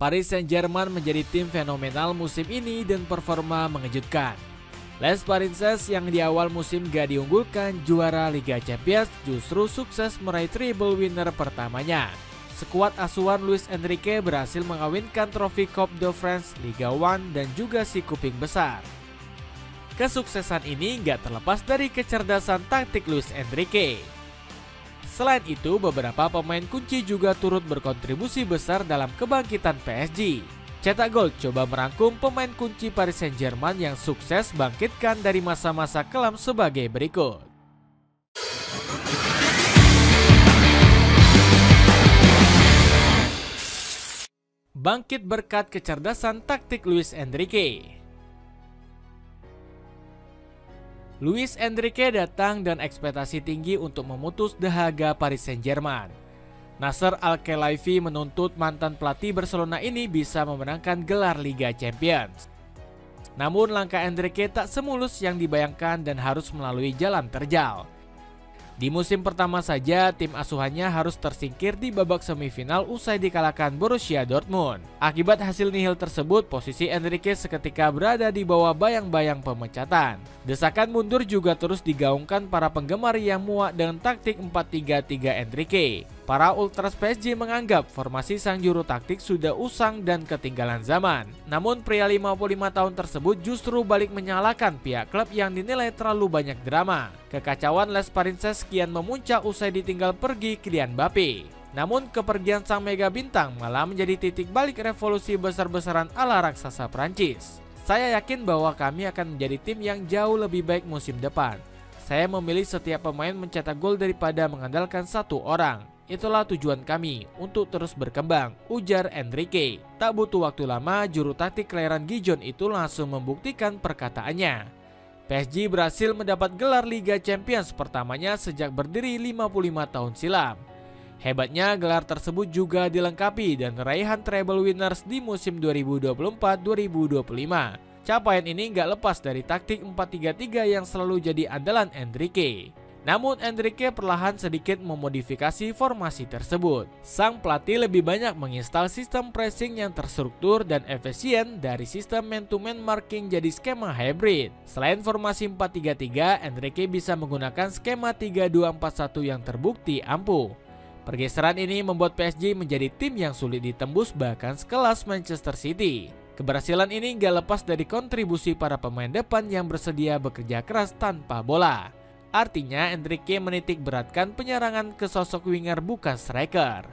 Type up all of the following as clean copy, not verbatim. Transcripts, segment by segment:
Paris Saint-Germain menjadi tim fenomenal musim ini dan performa mengejutkan. Les Parisiens yang di awal musim gak diunggulkan juara Liga Champions justru sukses meraih treble winner pertamanya. Skuad asuhan Luis Enrique berhasil mengawinkan trofi Coupe de France, Liga 1 dan juga si kuping besar. Kesuksesan ini gak terlepas dari kecerdasan taktik Luis Enrique. Selain itu, beberapa pemain kunci juga turut berkontribusi besar dalam kebangkitan PSG. Cetak Gol coba merangkum pemain kunci Paris Saint-Germain yang sukses bangkitkan dari masa-masa kelam sebagai berikut. Bangkit berkat kecerdasan taktik Luis Enrique. Luis Enrique datang dan ekspektasi tinggi untuk memutus dahaga Paris Saint-Germain. Nasser Al-Khelaifi menuntut mantan pelatih Barcelona ini bisa memenangkan gelar Liga Champions. Namun langkah Enrique tak semulus yang dibayangkan dan harus melalui jalan terjal. Di musim pertama saja, tim asuhannya harus tersingkir di babak semifinal usai dikalahkan Borussia Dortmund. Akibat hasil nihil tersebut, posisi Enrique seketika berada di bawah bayang-bayang pemecatan. Desakan mundur juga terus digaungkan para penggemar yang muak dengan taktik 4-3-3 Enrique. Para ultras PSG menganggap formasi sang juru taktik sudah usang dan ketinggalan zaman. Namun pria 55 tahun tersebut justru balik menyalahkan pihak klub yang dinilai terlalu banyak drama. Kekacauan Les Parisiens kian memuncak usai ditinggal pergi Kylian Mbappe. Namun kepergian sang mega bintang malah menjadi titik balik revolusi besar-besaran ala raksasa Prancis. Saya yakin bahwa kami akan menjadi tim yang jauh lebih baik musim depan. Saya memilih setiap pemain mencetak gol daripada mengandalkan satu orang. Itulah tujuan kami untuk terus berkembang, ujar Enrique. Tak butuh waktu lama, juru taktik kelahiran Gijon itu langsung membuktikan perkataannya. PSG berhasil mendapat gelar Liga Champions pertamanya sejak berdiri 55 tahun silam. Hebatnya gelar tersebut juga dilengkapi dan raihan treble winners di musim 2024-2025. Capaian ini nggak lepas dari taktik 4-3-3 yang selalu jadi andalan Enrique. Namun Enrique perlahan sedikit memodifikasi formasi tersebut. Sang pelatih lebih banyak menginstal sistem pressing yang terstruktur dan efisien dari sistem man-to-man marking jadi skema hybrid. Selain formasi 4-3-3, Enrique bisa menggunakan skema 3-2-4-1 yang terbukti ampuh. Pergeseran ini membuat PSG menjadi tim yang sulit ditembus bahkan sekelas Manchester City. Keberhasilan ini gak lepas dari kontribusi para pemain depan yang bersedia bekerja keras tanpa bola. Artinya Enrique menitik beratkan penyerangan ke sosok winger bukan striker.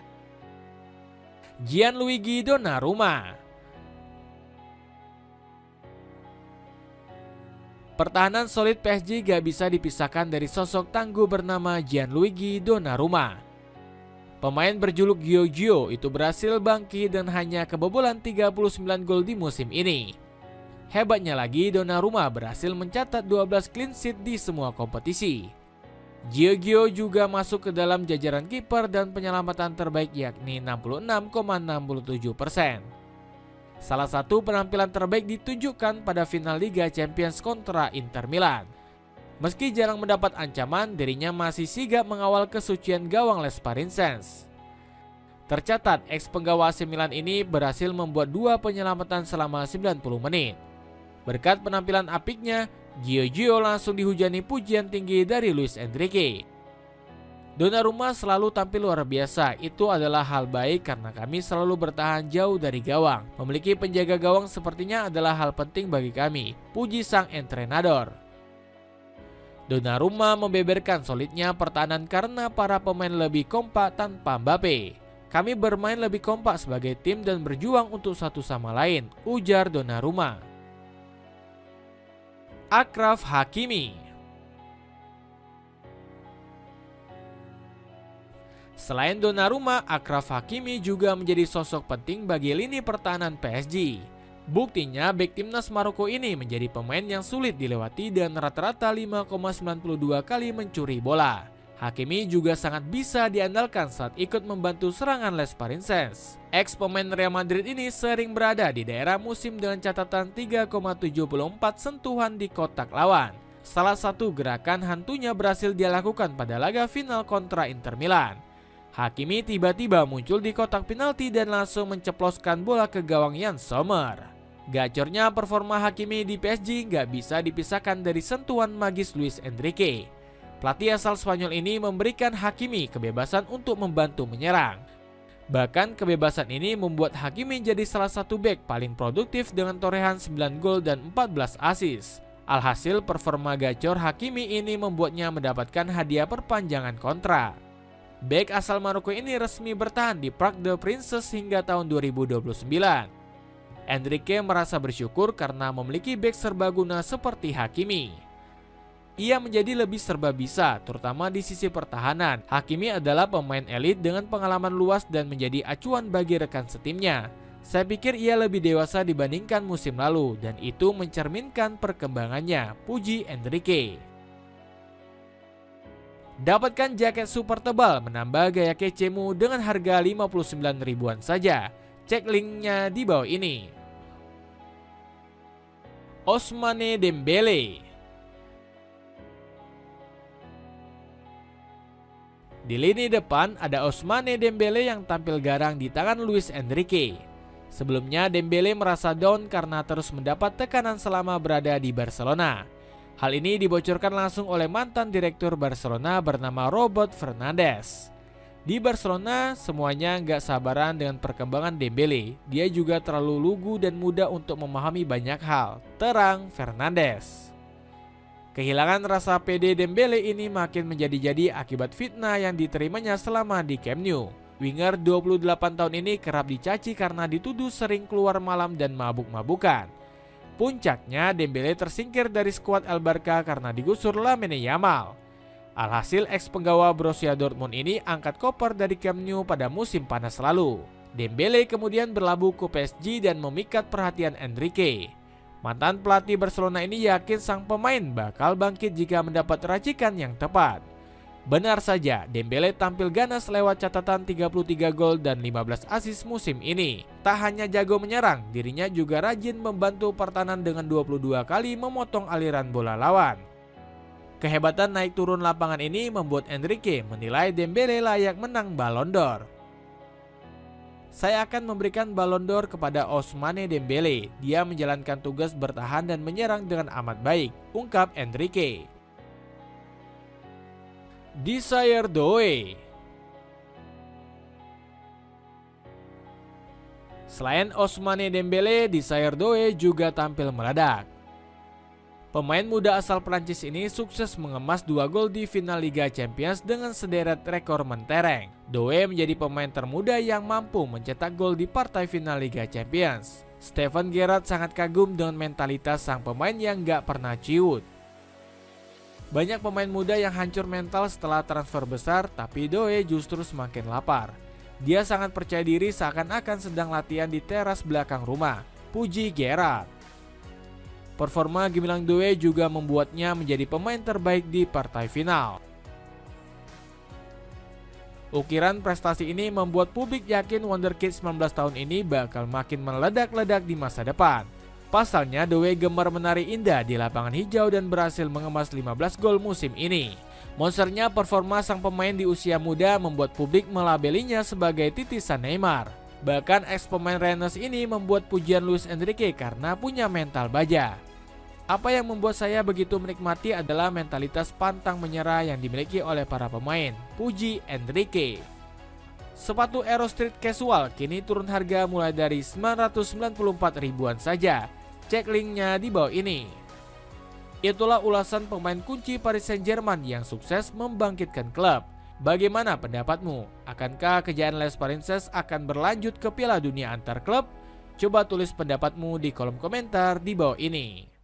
Gianluigi Donnarumma. Pertahanan solid PSG gak bisa dipisahkan dari sosok tangguh bernama Gianluigi Donnarumma. Pemain berjuluk Gio itu berhasil bangkit dan hanya kebobolan 39 gol di musim ini. Hebatnya lagi, Donnarumma berhasil mencatat 12 clean sheet di semua kompetisi. Gio juga masuk ke dalam jajaran kiper dan penyelamatan terbaik yakni 66,67%. Salah satu penampilan terbaik ditunjukkan pada final Liga Champions kontra Inter Milan. Meski jarang mendapat ancaman, dirinya masih sigap mengawal kesucian gawang Les Parisiens. Tercatat, ex-penggawa AC Milan ini berhasil membuat 2 penyelamatan selama 90 menit. Berkat penampilan apiknya, Gio langsung dihujani pujian tinggi dari Luis Enrique. Donnarumma selalu tampil luar biasa, itu adalah hal baik karena kami selalu bertahan jauh dari gawang. Memiliki penjaga gawang sepertinya adalah hal penting bagi kami, puji sang entrenador. Donnarumma membeberkan solidnya pertahanan karena para pemain lebih kompak tanpa Mbappe. Kami bermain lebih kompak sebagai tim dan berjuang untuk satu sama lain, ujar Donnarumma. Achraf Hakimi. Selain Donnarumma, Achraf Hakimi juga menjadi sosok penting bagi lini pertahanan PSG. Buktinya bek timnas Maroko ini menjadi pemain yang sulit dilewati dan rata-rata 5,92 kali mencuri bola. Hakimi juga sangat bisa diandalkan saat ikut membantu serangan Les Parisiens. Ex pemain Real Madrid ini sering berada di daerah musim dengan catatan 3,74 sentuhan di kotak lawan. Salah satu gerakan hantunya berhasil dia lakukan pada laga final kontra Inter Milan. Hakimi tiba-tiba muncul di kotak penalti dan langsung menceploskan bola ke gawang Yann Sommer. Gacornya performa Hakimi di PSG nggak bisa dipisahkan dari sentuhan magis Luis Enrique. Pelatih asal Spanyol ini memberikan Hakimi kebebasan untuk membantu menyerang. Bahkan kebebasan ini membuat Hakimi jadi salah satu bek paling produktif dengan torehan 9 gol dan 14 assist. Alhasil performa gacor Hakimi ini membuatnya mendapatkan hadiah perpanjangan kontrak. Bek asal Maroko ini resmi bertahan di Parc des Princes hingga tahun 2029. Enrique merasa bersyukur karena memiliki bek serbaguna seperti Hakimi. Ia menjadi lebih serba bisa, terutama di sisi pertahanan. Hakimi adalah pemain elit dengan pengalaman luas dan menjadi acuan bagi rekan setimnya. Saya pikir ia lebih dewasa dibandingkan musim lalu dan itu mencerminkan perkembangannya, puji Enrique. Dapatkan jaket super tebal menambah gaya kecemu dengan harga 59 ribuan saja. Cek linknya di bawah ini. Ousmane Dembele. Di lini depan ada Ousmane Dembele yang tampil garang di tangan Luis Enrique. Sebelumnya Dembele merasa down karena terus mendapat tekanan selama berada di Barcelona. Hal ini dibocorkan langsung oleh mantan direktur Barcelona bernama Robert Fernandes. Di Barcelona, semuanya nggak sabaran dengan perkembangan Dembele. Dia juga terlalu lugu dan mudah untuk memahami banyak hal, terang Fernandes. Kehilangan rasa pede Dembele ini makin menjadi-jadi akibat fitnah yang diterimanya selama di Camp Nou. Winger 28 tahun ini kerap dicaci karena dituduh sering keluar malam dan mabuk-mabukan. Puncaknya Dembele tersingkir dari skuad El Barca karena digusur Lamine Yamal. Alhasil ex penggawa Borussia Dortmund ini angkat koper dari Camp Nou pada musim panas lalu. Dembele kemudian berlabuh ke PSG dan memikat perhatian Enrique. Mantan pelatih Barcelona ini yakin sang pemain bakal bangkit jika mendapat racikan yang tepat. Benar saja, Dembele tampil ganas lewat catatan 33 gol dan 15 assist musim ini. Tak hanya jago menyerang, dirinya juga rajin membantu pertahanan dengan 22 kali memotong aliran bola lawan. Kehebatan naik turun lapangan ini membuat Enrique menilai Dembele layak menang Ballon d'Or. Saya akan memberikan Ballon d'Or kepada Ousmane Dembele. Dia menjalankan tugas bertahan dan menyerang dengan amat baik, ungkap Enrique. Désiré Doué. Selain Ousmane Dembele, Désiré Doué juga tampil meledak. Pemain muda asal Prancis ini sukses mengemas 2 gol di final Liga Champions dengan sederet rekor mentereng. Doué menjadi pemain termuda yang mampu mencetak gol di partai final Liga Champions. Steven Gerrard sangat kagum dengan mentalitas sang pemain yang gak pernah ciut. Banyak pemain muda yang hancur mental setelah transfer besar, tapi Doué justru semakin lapar. Dia sangat percaya diri seakan-akan sedang latihan di teras belakang rumah, puji Gerrard. Performa gemilang Doué juga membuatnya menjadi pemain terbaik di partai final. Ukiran prestasi ini membuat publik yakin wonderkid 19 tahun ini bakal makin meledak-ledak di masa depan. Pasalnya, Doué gemar menari indah di lapangan hijau dan berhasil mengemas 15 gol musim ini. Monsternya performa sang pemain di usia muda membuat publik melabelinya sebagai titisan Neymar. Bahkan ex pemain Rennes ini membuat pujian Luis Enrique karena punya mental baja. Apa yang membuat saya begitu menikmati adalah mentalitas pantang menyerah yang dimiliki oleh para pemain, puji Enrique. Sepatu Aero Street Casual kini turun harga mulai dari 994 ribuan saja. Cek linknya di bawah ini. Itulah ulasan pemain kunci Paris Saint-Germain yang sukses membangkitkan klub. Bagaimana pendapatmu? Akankah kejayaan Les Parisiens akan berlanjut ke Piala Dunia antar klub? Coba tulis pendapatmu di kolom komentar di bawah ini.